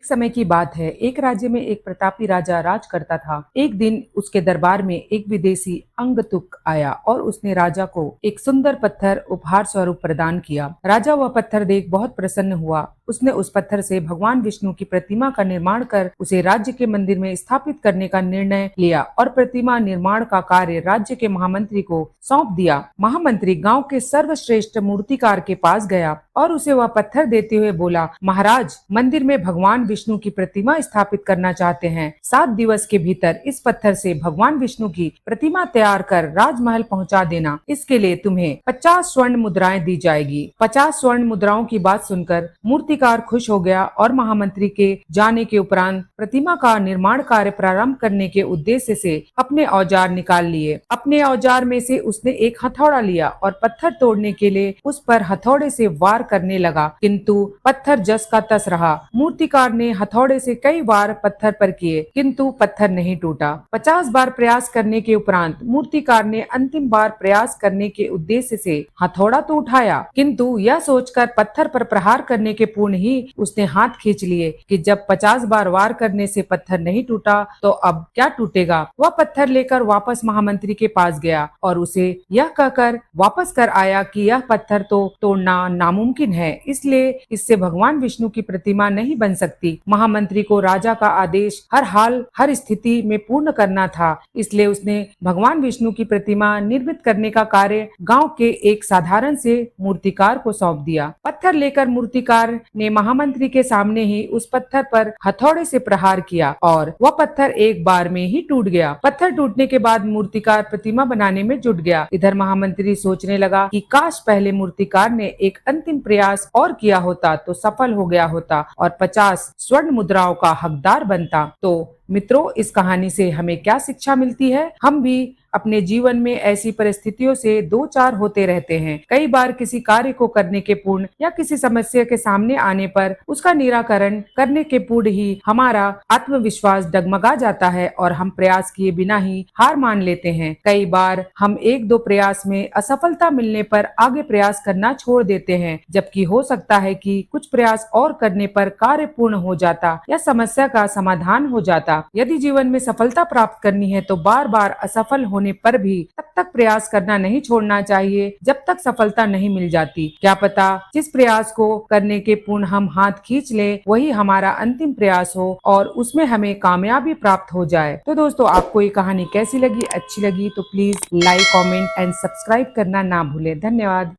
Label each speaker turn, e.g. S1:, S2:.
S1: समय की बात है। एक राज्य में एक प्रतापी राजा राज करता था। एक दिन उसके दरबार में एक विदेशी अंगतुक आया और उसने राजा को एक सुंदर पत्थर उपहार स्वरूप प्रदान किया। राजा वह पत्थर देख बहुत प्रसन्न हुआ। उसने उस पत्थर से भगवान विष्णु की प्रतिमा का निर्माण कर उसे राज्य के मंदिर में स्थापित करने का निर्णय लिया और प्रतिमा निर्माण का कार्य राज्य के महामंत्री को सौंप दिया। महामंत्री गांव के सर्वश्रेष्ठ मूर्तिकार के पास गया और उसे वह पत्थर देते हुए बोला, महाराज, मंदिर में भगवान विष्णु की प्रतिमा स्थापित करना चाहते हैं। 7 दिवस के भीतर इस पत्थर से भगवान विष्णु की प्रतिमा तैयार कर राजमहल पहुंचा देना। इसके लिए तुम्हें 50 स्वर्ण मुद्राएं दी जाएगी। 50 स्वर्ण मुद्राओं की बात सुनकर मूर्तिकार खुश हो गया और महामंत्री के जाने के उपरांत प्रतिमा का निर्माण कार्य प्रारंभ करने के उद्देश्य से अपने औजार निकाल लिए। अपने औजार में से उसने एक हथौड़ा लिया और पत्थर तोड़ने के लिए उस पर हथौड़े से वार करने लगा, किंतु पत्थर जस का तस रहा। मूर्तिकार ने हथौड़े से कई बार पत्थर पर किए, किंतु पत्थर नहीं टूटा। 50 बार प्रयास करने के उपरांत मूर्तिकार ने अंतिम बार प्रयास करने के उद्देश्य से हथौड़ा तो उठाया, किंतु यह सोचकर पत्थर पर प्रहार करने के पूर्व ही उसने हाथ खींच लिए कि जब 50 बार वार करने से पत्थर नहीं टूटा तो अब क्या टूटेगा। वह पत्थर लेकर वापस महामंत्री के पास गया और उसे यह कहकर वापस कर आया कि यह पत्थर तो तोड़ना नामुमकिन है, इसलिए इससे भगवान विष्णु की प्रतिमा नहीं बन सकती। महामंत्री को राजा का आदेश हर हाल हर स्थिति में पूर्ण करना था, इसलिए उसने भगवान विष्णु की प्रतिमा निर्मित करने का कार्य गांव के एक साधारण से मूर्तिकार को सौंप दिया। पत्थर लेकर मूर्तिकार ने महामंत्री के सामने ही उस पत्थर पर हथौड़े से प्रहार किया और वह पत्थर एक बार में ही टूट गया। पत्थर टूटने के बाद मूर्तिकार प्रतिमा बनाने में जुट गया। इधर महामंत्री सोचने लगा कि काश पहले मूर्तिकार ने एक अंतिम प्रयास और किया होता तो सफल हो गया होता और 50 स्वर्ण मुद्राओं का हकदार बनता। तो मित्रों, इस कहानी से हमें क्या शिक्षा मिलती है? हम भी अपने जीवन में ऐसी परिस्थितियों से दो चार होते रहते हैं। कई बार किसी कार्य को करने के पूर्ण या किसी समस्या के सामने आने पर उसका निराकरण करने के पूर्व ही हमारा आत्मविश्वास डगमगा जाता है और हम प्रयास किए बिना ही हार मान लेते हैं। कई बार हम एक दो प्रयास में असफलता मिलने पर आगे प्रयास करना छोड़ देते हैं, जबकि हो सकता है कि कुछ प्रयास और करने पर कार्य पूर्ण हो जाता या समस्या का समाधान हो जाता। यदि जीवन में सफलता प्राप्त करनी है तो बार बार असफल होने पर भी तब तक प्रयास करना नहीं छोड़ना चाहिए जब तक सफलता नहीं मिल जाती। क्या पता जिस प्रयास को करने के पूर्ण हम हाथ खींच लें वही हमारा अंतिम प्रयास हो और उसमें हमें कामयाबी प्राप्त हो जाए। तो दोस्तों, आपको ये कहानी कैसी लगी? अच्छी लगी तो please like, comment and subscribe करना ना भूलें। धन्यवाद।